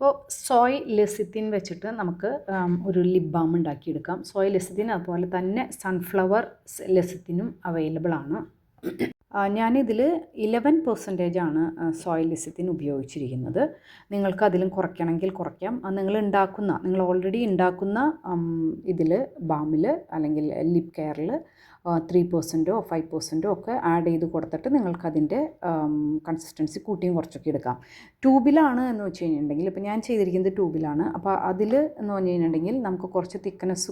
അപ്പോൾ സോയ് ലെസിത്തിൻ വെച്ചിട്ട് നമുക്ക് ഒരു ലിപ് ബാം ഉണ്ടാക്കിയെടുക്കാം. സോയ് ലെസിത്തിൻ അതുപോലെ തന്നെ സൺഫ്ലവർ ലെസിത്തിനും അവൈലബിൾ ആണ്. ഞാനിതിൽ 11% ആണ് സോയ് ലെസിത്തിൻ ഉപയോഗിച്ചിരിക്കുന്നത്. നിങ്ങൾക്ക് അതിലും കുറയ്ക്കണമെങ്കിൽ കുറയ്ക്കാം. നിങ്ങൾ ഓൾറെഡി ഉണ്ടാക്കുന്ന ഇതിൽ ബാമിൽ അല്ലെങ്കിൽ ലിപ് കെയറിൽ 3%ഓ 5%ഓ ഒക്കെ ആഡ് ചെയ്ത് കൊടുത്തിട്ട് നിങ്ങൾക്കതിൻ്റെ കൺസിസ്റ്റൻസി കൂട്ടിയും കുറച്ചൊക്കെ എടുക്കാം. ട്യൂബിലാണ് എന്ന് വെച്ച് കഴിഞ്ഞിട്ടുണ്ടെങ്കിൽ, ഇപ്പോൾ ഞാൻ ചെയ്തിരിക്കുന്നത് ട്യൂബിലാണ്. അപ്പോൾ അതിൽ എന്ന് പറഞ്ഞു കഴിഞ്ഞിട്ടുണ്ടെങ്കിൽ നമുക്ക് കുറച്ച് തിക്നെസ്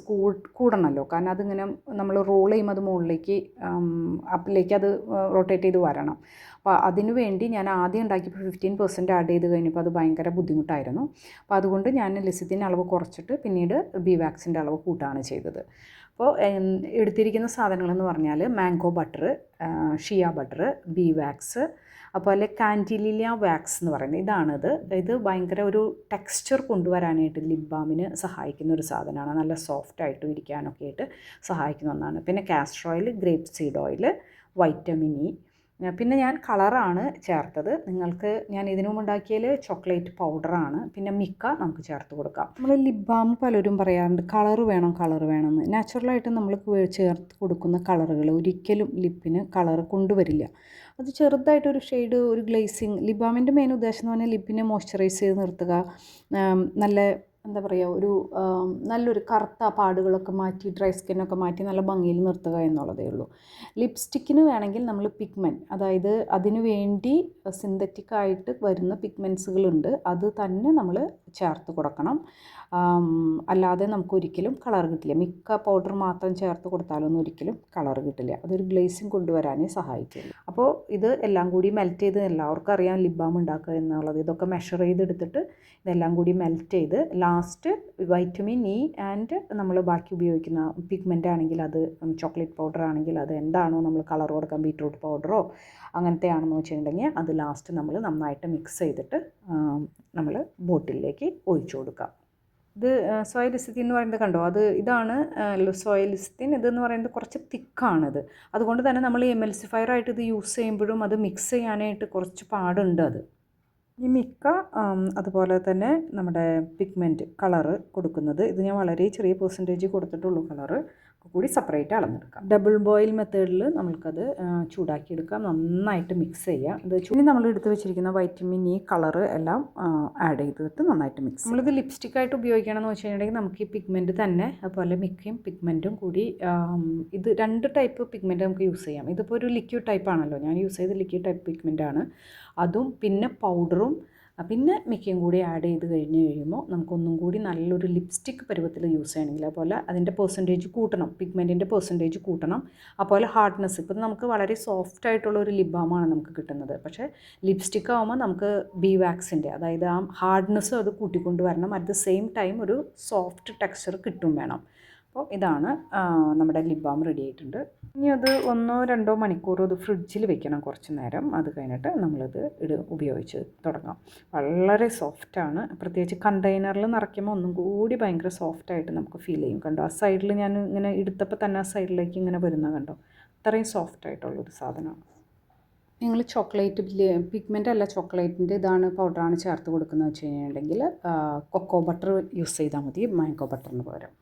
കൂടണമല്ലോ. കാരണം അതിങ്ങനെ നമ്മൾ റോൾ ചെയ്യുമ്പോൾ അത് മുകളിലേക്ക് അപ്പിലേക്ക് അത് റൊട്ടേറ്റ് ചെയ്ത് വരണം. അപ്പോൾ അതിനു വേണ്ടി ഞാൻ ആദ്യം ഉണ്ടാക്കിയപ്പോൾ 15% ആഡ് ചെയ്ത് കഴിഞ്ഞപ്പോൾ അത് ഭയങ്കര ബുദ്ധിമുട്ടായിരുന്നു. അപ്പോൾ അതുകൊണ്ട് ഞാൻ ലെസിത്തിൻ്റെ അളവ് കുറച്ചിട്ട് പിന്നീട് ബി വാക്സിൻ്റെ അളവ് കൂട്ടുകയാണ് ചെയ്തത്. അപ്പോൾ എടുത്തിരിക്കുന്ന സാധനങ്ങളെന്ന് പറഞ്ഞാൽ mango butter, shea butter, bee wax, അതുപോലെ കാൻറ്റിലിയ വാക്സ് എന്ന് പറയുന്നത് ഇത് ഭയങ്കര ഒരു ടെക്സ്ചർ കൊണ്ടുവരാനായിട്ട് ലിപ് ബാമിന് സഹായിക്കുന്ന ഒരു സാധനമാണ്. നല്ല സോഫ്റ്റായിട്ടും ഇരിക്കാനൊക്കെ ആയിട്ട് സഹായിക്കുന്ന ഒന്നാണ്. പിന്നെ castor oil, grape seed oil, vitamin E, പിന്നെ ഞാൻ കളറാണ് ചേർത്തത്. ഞാൻ ഇതിനു മുമ്പ് ഉണ്ടാക്കിയതിൽ ചോക്ലേറ്റ് പൗഡറാണ്. പിന്നെ മിക്ക നമുക്ക് ചേർത്ത് കൊടുക്കാം. നമ്മൾ ലിപ് ബാം പലരും പറയാറുണ്ട് കളർ വേണമെന്ന്. നാച്ചുറലായിട്ട് നമ്മൾ ചേർത്ത് കൊടുക്കുന്ന കളറുകൾ ഒരിക്കലും ലിപ്പിന് കളർ കൊണ്ടുവരില്ല. അത് ചെറുതായിട്ടൊരു ഷെയ്ഡ്, ഒരു ഗ്ലേസിങ്. ലിപ് ബാമിൻ്റെ മെയിൻ ഉദ്ദേശം എന്ന് പറഞ്ഞാൽ ലിപ്പിനെ മോയ്സ്ചറൈസ് ചെയ്ത് നിർത്തുക, നല്ല നല്ലൊരു കറുത്ത പാടുകളൊക്കെ മാറ്റി, ഡ്രൈ സ്കിന്നൊക്കെ മാറ്റി നല്ല ഭംഗിയിൽ നിർത്തുക എന്നുള്ളതേ ഉള്ളൂ. ലിപ്സ്റ്റിക്കിന് വേണമെങ്കിൽ നമ്മൾ പിഗ്മെൻറ്റ്, അതായത് അതിനു വേണ്ടി സിന്തറ്റിക്കായിട്ട് വരുന്ന പിഗ്മെൻറ്റ്സുകളുണ്ട്, അത് തന്നെ നമ്മൾ ചേർത്ത് കൊടുക്കണം. അല്ലാതെ നമുക്കൊരിക്കലും കളർ കിട്ടില്ല. മിക്ക പൗഡർ മാത്രം ചേർത്ത് കൊടുത്താലൊന്നും ഒരിക്കലും കളർ കിട്ടില്ല. അതൊരു ഗ്ലേസിങ് കൊണ്ടുവരാനേ സഹായിക്കില്ല. അപ്പോൾ ഇത് എല്ലാം കൂടി മെൽറ്റ് ചെയ്ത്, എല്ലാവർക്കും അറിയാം ലിപ് ബാം ഉണ്ടാക്കുക എന്നുള്ളത്. ഇതൊക്കെ മെഷർ ചെയ്തെടുത്തിട്ട് ഇതെല്ലാം കൂടി മെൽറ്റ് ചെയ്ത് ലാസ്റ്റ് വൈറ്റമിൻ ഇ ആൻഡ് നമ്മൾ ബാക്കി ഉപയോഗിക്കുന്ന പിഗ്മെൻ്റ് ആണെങ്കിൽ അത് ചോക്ലേറ്റ് പൗഡർ ആണെങ്കിൽ അത് എന്താണോ നമ്മൾ കളർ കൊടുക്കാൻ, ബീറ്റ്റൂട്ട് പൗഡറോ അങ്ങനത്തെ ആണെന്ന് വെച്ചിട്ടുണ്ടെങ്കിൽ അത് ലാസ്റ്റ് നമ്മൾ നന്നായിട്ട് മിക്സ് ചെയ്തിട്ട് നമ്മൾ ബോട്ടിലേക്ക് ഒഴിച്ചു കൊടുക്കാം. ഇത് സോയ് ലെസിത്തിൻ എന്ന് പറയുന്നത് കണ്ടോ, ഇതാണ് സോയ് ലെസിത്തിൻ. ഇതെന്ന് പറയുന്നത് കുറച്ച് തിക്കാണിത്. അതുകൊണ്ട് തന്നെ നമ്മൾ എമൽസിഫയറായിട്ട് ഇത് യൂസ് ചെയ്യുമ്പോഴും അത് മിക്സ് ചെയ്യാനായിട്ട് കുറച്ച് പാടുണ്ട്. ഈ മിക്ക അതുപോലെ തന്നെ നമ്മുടെ പിഗ്മെൻറ്റ് കളറ് കൊടുക്കുന്നത്, ഇത് ഞാൻ വളരെ ചെറിയ പെർസെൻറ്റേജ് കൊടുത്തിട്ടുള്ളൂ. കളറ് കൂടി സെപ്പറേറ്റ് അളന്നെടുക്കാം. ഡബിൾ ബോയിൽ മെത്തേഡിൽ നമ്മൾക്കത് ചൂടാക്കിയെടുക്കാം. നന്നായിട്ട് മിക്സ് ചെയ്യാം. ഇനി നമ്മൾ എടുത്ത് വെച്ചിരിക്കുന്ന വൈറ്റമിൻ ഇ കളറ് എല്ലാം ആഡ് ചെയ്തിട്ട് നന്നായിട്ട് മിക്സ്. നമ്മളിത് ലിപ്സ്റ്റിക്കായിട്ട് ഉപയോഗിക്കണമെന്ന് വെച്ച് കഴിഞ്ഞിട്ടുണ്ടെങ്കിൽ നമുക്ക് ഈ പിഗ്മെൻറ്റ് തന്നെ, അതുപോലെ മിക്കയും പിഗ്മെൻറ്റും കൂടി, ഇത് 2 ടൈപ്പ് പിഗ്മെൻറ്റ് നമുക്ക് യൂസ് ചെയ്യാം. ഇതിപ്പോൾ ഒരു ലിക്വിഡ് ടൈപ്പാണല്ലോ, ഞാൻ യൂസ് ചെയ്ത് ലിക്വിഡ് ടൈപ്പ് പിഗ്മെൻറ്റാണ്. അതും പിന്നെ പൗഡറും പിന്നെ മിക്കയും കൂടി ആഡ് ചെയ്ത് കഴിയുമ്പോൾ നമുക്കൊന്നും കൂടി നല്ലൊരു ലിപ്സ്റ്റിക് പരുവത്തിൽ യൂസ് ചെയ്യണമെങ്കിൽ അതുപോലെ അതിൻ്റെ പെർസെൻറ്റേജ് കൂട്ടണം, പിഗ്മെൻറ്റിൻ്റെ പെർസെൻറ്റേജ് കൂട്ടണം. അതുപോലെ ഹാർഡ്നെസ്, ഇപ്പോൾ നമുക്ക് വളരെ സോഫ്റ്റ് ആയിട്ടുള്ള ഒരു ലിപ് ബാമാണ് നമുക്ക് കിട്ടുന്നത്. പക്ഷേ ലിപ്സ്റ്റിക് ആകുമ്പോൾ നമുക്ക് ബി വാക്സിൻ്റെ, അതായത് ആ ഹാർഡ്നെസ് അത് കൂട്ടിക്കൊണ്ട് വരണം. അറ്റ് ദ സെയിം ടൈം ഒരു സോഫ്റ്റ് ടെക്സ്ചർ കിട്ടും വേണം. അപ്പോൾ ഇതാണ് നമ്മുടെ ലിപ് ബാം റെഡി ആയിട്ടുണ്ട്. ഇനി അത് 1-2 മണിക്കൂർ അത് ഫ്രിഡ്ജിൽ വെക്കണം കുറച്ച് നേരം. അത് കഴിഞ്ഞിട്ട് നമ്മളിത് ഉപയോഗിച്ച് തുടങ്ങാം. വളരെ സോഫ്റ്റാണ്. പ്രത്യേകിച്ച് കണ്ടെയ്നറിൽ നിറയ്ക്കുമ്പോൾ ഒന്നും കൂടി ഭയങ്കര സോഫ്റ്റായിട്ട് നമുക്ക് ഫീൽ ചെയ്യും. കണ്ടോ, ആ സൈഡിൽ ഞാൻ ഇങ്ങനെ എടുത്തപ്പോൾ തന്നെ ആ സൈഡിലേക്ക് ഇങ്ങനെ വരുന്ന കണ്ടോ, അത്രയും സോഫ്റ്റായിട്ടുള്ളൊരു സാധനമാണ്. നിങ്ങൾ ചോക്ലേറ്റ് പിഗ്മെൻ്റ് അല്ല, ചോക്ലേറ്റിൻ്റെ ഇതാണ് പൗഡറാണ് ചേർത്ത് കൊടുക്കുന്നത് വെച്ച് കഴിഞ്ഞിട്ടുണ്ടെങ്കിൽ കൊക്കോ ബട്ടർ യൂസ് ചെയ്താൽ മതി മാംഗോ ബട്ടറിന് പകരം.